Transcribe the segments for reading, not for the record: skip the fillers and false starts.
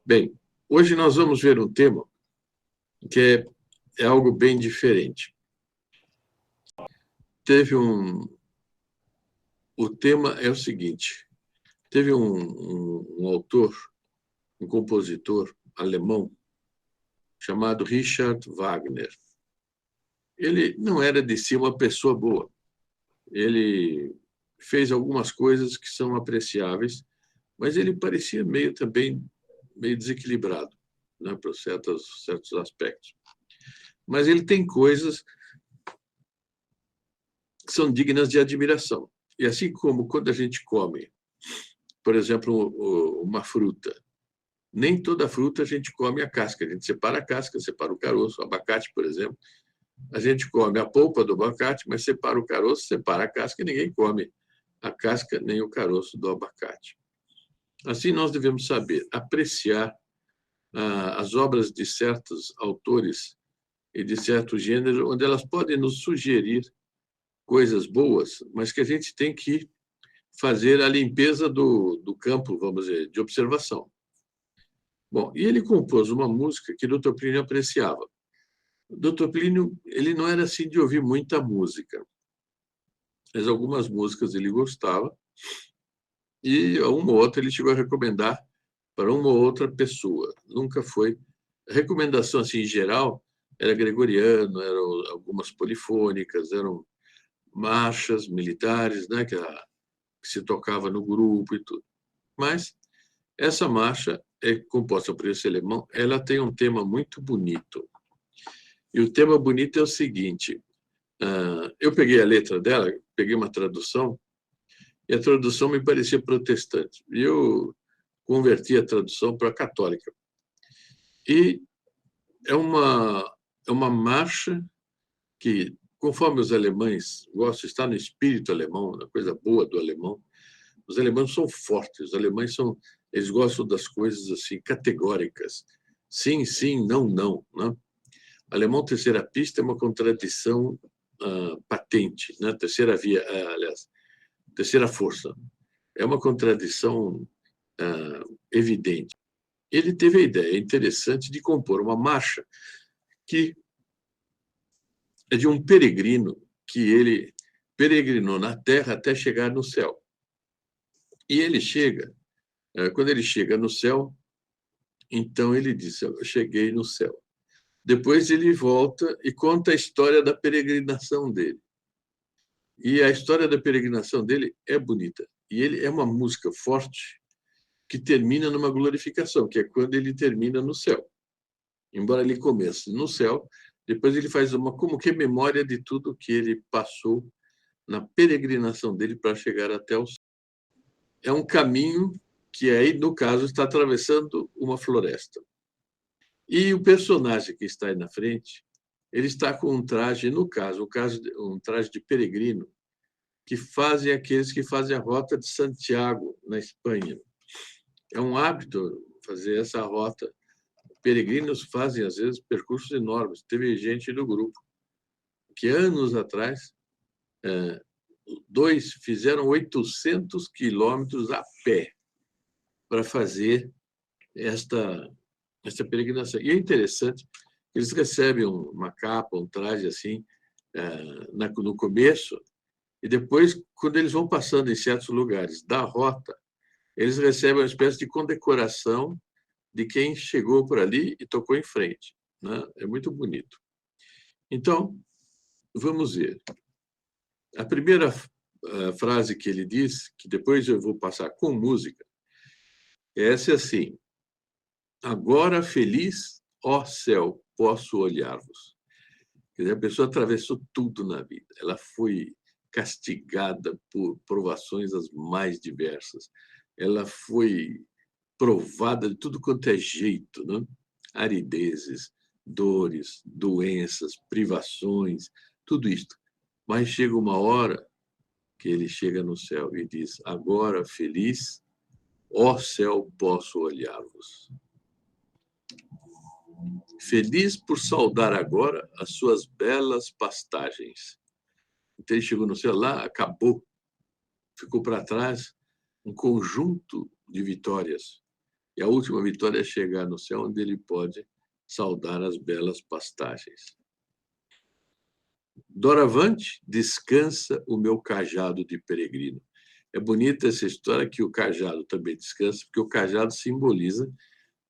Bem, hoje nós vamos ver um tema que é algo bem diferente. Teve um. O tema é o seguinte: teve um autor, um compositor alemão chamado Richard Wagner. Ele não era de si uma pessoa boa. Ele fez algumas coisas que são apreciáveis, mas ele parecia meio também meio desequilibrado, né, para certos aspectos. Mas ele tem coisas que são dignas de admiração. E assim como quando a gente come, por exemplo, uma fruta, nem toda fruta a gente come a casca, a gente separa a casca, separa o caroço. O abacate, por exemplo, a gente come a polpa do abacate, mas separa o caroço, separa a casca e ninguém come a casca nem o caroço do abacate. Assim, nós devemos saber apreciar as obras de certos autores e de certo gênero, onde elas podem nos sugerir coisas boas, mas que a gente tem que fazer a limpeza do campo, vamos dizer, de observação. Bom, e ele compôs uma música que Dr. Plínio apreciava. Dr. Plínio, ele não era assim de ouvir muita música, mas algumas músicas ele gostava e uma ou outra ele chegou a recomendar para uma ou outra pessoa. Nunca foi recomendação assim em geral, era gregoriano, eram algumas polifônicas, eram marchas militares, né, que se tocava no grupo e tudo. Mas essa marcha é composta por esse alemão, ela tem um tema muito bonito. E o tema bonito é o seguinte: eu peguei a letra dela, peguei uma tradução, e a tradução me parecia protestante. E eu converti a tradução para católica. E é uma marcha que, conforme os alemães gostam, está no espírito alemão, na coisa boa do alemão. Os alemães são fortes, os alemães eles gostam das coisas assim categóricas. Sim, sim, não, não, né? Alemão terceira pista é uma contradição patente, né? Terceira via, aliás, terceira força. É uma contradição evidente. Ele teve a ideia interessante de compor uma marcha que é de um peregrino que ele peregrinou na terra até chegar no céu. E ele chega, quando ele chega no céu, então ele diz: eu cheguei no céu. Depois ele volta e conta a história da peregrinação dele. E a história da peregrinação dele é bonita. E ele é uma música forte que termina numa glorificação, que é quando ele termina no céu. Embora ele comece no céu, depois ele faz uma como que memória de tudo que ele passou na peregrinação dele para chegar até o céu. É um caminho que aí, no caso, está atravessando uma floresta. E o personagem que está aí na frente, ele está com um traje, no caso, um traje de peregrino, que fazem aqueles que fazem a rota de Santiago, na Espanha. É um hábito fazer essa rota. Peregrinos fazem, às vezes, percursos enormes. Teve gente do grupo que, anos atrás, dois fizeram 800 quilômetros a pé para fazer esta peregrinação. E é interessante, eles recebem uma capa, um traje assim, no começo, e depois, quando eles vão passando em certos lugares da rota, eles recebem uma espécie de condecoração de quem chegou por ali e tocou em frente, né? É muito bonito. Então, vamos ver. A primeira frase que ele diz, que depois eu vou passar com música, é essa assim: agora feliz, ó céu, posso olhar-vos. Quer dizer, a pessoa atravessou tudo na vida. Ela foi castigada por provações as mais diversas. Ela foi provada de tudo quanto é jeito, né? Aridezes, dores, doenças, privações, tudo isto. Mas chega uma hora que ele chega no céu e diz: agora feliz, ó céu, posso olhar-vos. Feliz por saudar agora as suas belas pastagens. Então ele chegou no céu lá, acabou, ficou para trás um conjunto de vitórias. E a última vitória é chegar no céu, onde ele pode saudar as belas pastagens. Doravante, descansa o meu cajado de peregrino. É bonita essa história que o cajado também descansa, porque o cajado simboliza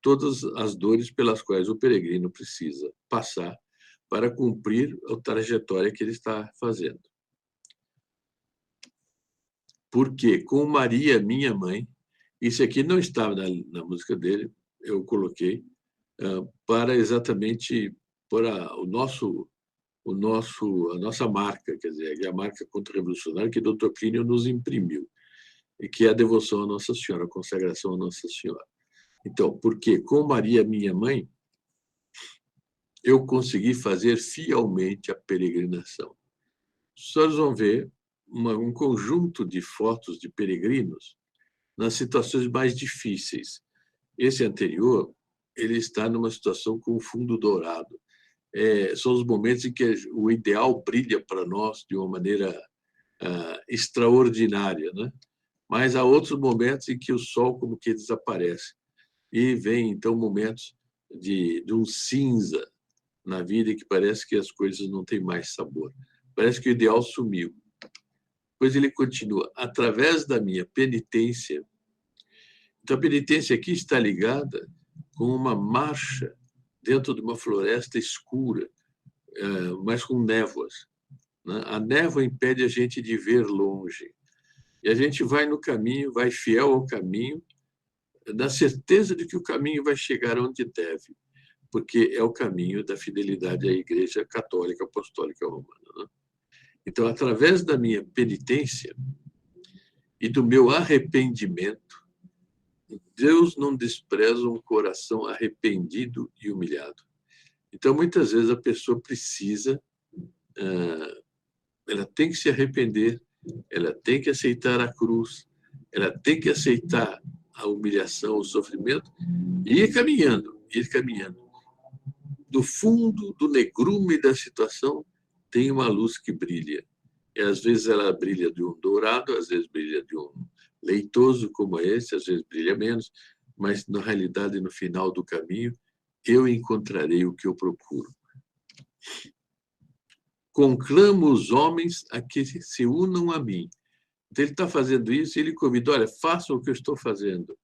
todas as dores pelas quais o peregrino precisa passar para cumprir a trajetória que ele está fazendo. Porque com Maria, minha mãe, isso aqui não estava na música dele, eu coloquei, para exatamente por a nossa marca, quer dizer, a marca contra-revolucionária que o Dr. Plínio nos imprimiu, e que é a devoção à Nossa Senhora, a consagração à Nossa Senhora. Então, porque com Maria, minha mãe, eu consegui fazer fielmente a peregrinação. Os senhores vão ver um conjunto de fotos de peregrinos nas situações mais difíceis. Esse anterior, ele está numa situação com fundo dourado. São os momentos em que o ideal brilha para nós de uma maneira extraordinária, né? Mas há outros momentos em que o sol como que desaparece. E vem, então, momentos de um cinza na vida em que parece que as coisas não têm mais sabor. Parece que o ideal sumiu. Depois ele continua, através da minha penitência. Então, a penitência aqui está ligada com uma marcha dentro de uma floresta escura, mas com névoas. A névoa impede a gente de ver longe. E a gente vai no caminho, vai fiel ao caminho, na certeza de que o caminho vai chegar onde deve, porque é o caminho da fidelidade à Igreja Católica Apostólica Romana, né? Então, através da minha penitência e do meu arrependimento, Deus não despreza um coração arrependido e humilhado. Então, muitas vezes a pessoa precisa, ela tem que se arrepender, ela tem que aceitar a cruz, ela tem que aceitar a humilhação, o sofrimento, e ir caminhando, ir caminhando. Do fundo do negrume da situação tem uma luz que brilha. E às vezes ela brilha de um dourado, às vezes brilha de um leitoso como esse, às vezes brilha menos, mas na realidade, no final do caminho, eu encontrarei o que eu procuro. Conclamo os homens a que se unam a mim. Então, ele está fazendo isso e ele convida, olha, façam o que eu estou fazendo,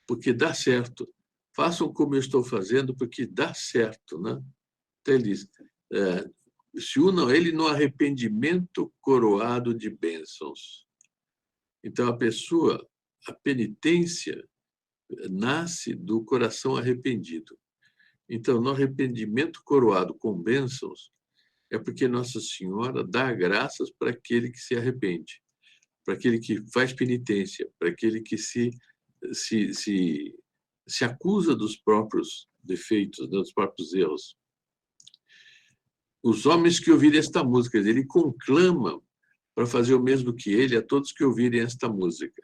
porque dá certo. Façam como eu estou fazendo, porque dá certo, né? Então, ele diz, se unam a ele no arrependimento coroado de bênçãos. Então, a penitência nasce do coração arrependido. Então, no arrependimento coroado com bênçãos, é porque Nossa Senhora dá graças para aquele que se arrepende, para aquele que faz penitência, para aquele que se acusa dos próprios defeitos, dos próprios erros. Os homens que ouvirem esta música, ele conclama para fazer o mesmo que ele a todos que ouvirem esta música.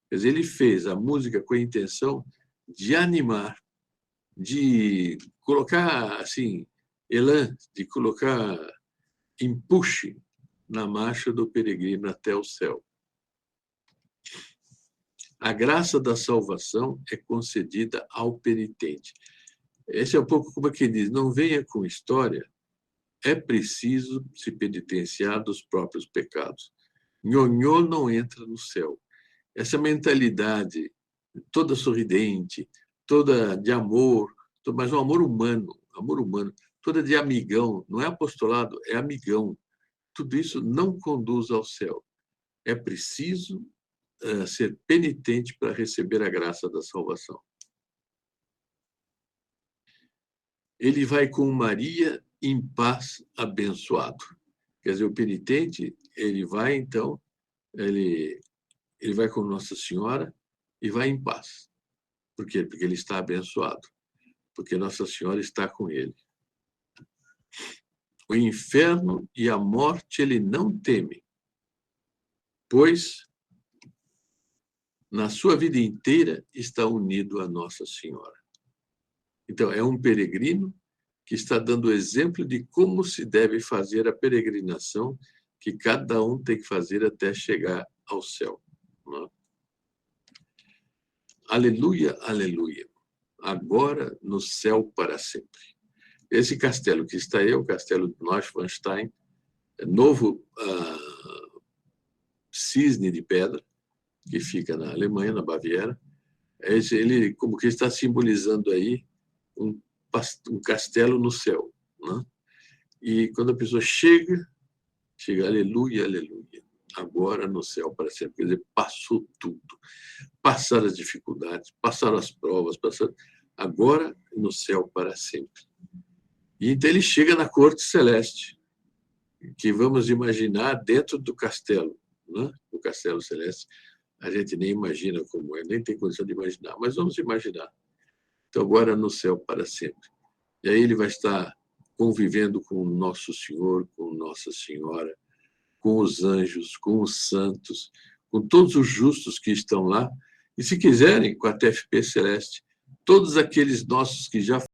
Quer dizer, ele fez a música com a intenção de animar, de colocar assim, elan, de colocar empuxe na marcha do peregrino até o céu. A graça da salvação é concedida ao penitente. Esse é um pouco como quem diz, não venha com história, é preciso se penitenciar dos próprios pecados. Nhonhô não entra no céu. Essa mentalidade toda sorridente, toda de amor, mas um amor humano, toda de amigão, não é apostolado, é amigão. Tudo isso não conduz ao céu. É preciso ser penitente para receber a graça da salvação. Ele vai com Maria em paz abençoado. Quer dizer, o penitente, ele vai, então, ele vai com Nossa Senhora e vai em paz. Por quê? Porque ele está abençoado. Porque Nossa Senhora está com ele. O inferno e a morte ele não teme, pois na sua vida inteira está unido a Nossa Senhora. Então, é um peregrino que está dando exemplo de como se deve fazer a peregrinação que cada um tem que fazer até chegar ao céu. aleluia, aleluia, agora no céu para sempre. Esse castelo que está aí é o castelo de Neuschwanstein, novo cisne de pedra, que fica na Alemanha, na Baviera. Ele como que está simbolizando aí um castelo no céu, né? E quando a pessoa chega, aleluia, aleluia, agora no céu para sempre. Quer dizer, passou tudo. Passaram as dificuldades, passaram as provas, agora no céu para sempre. E então ele chega na corte celeste, que vamos imaginar dentro do castelo, né? O castelo celeste. A gente nem imagina como é, nem tem condição de imaginar, mas vamos imaginar. Então, agora no céu para sempre. E aí ele vai estar convivendo com o Nosso Senhor, com Nossa Senhora, com os anjos, com os santos, com todos os justos que estão lá, e se quiserem, com a TFP Celeste, todos aqueles nossos que já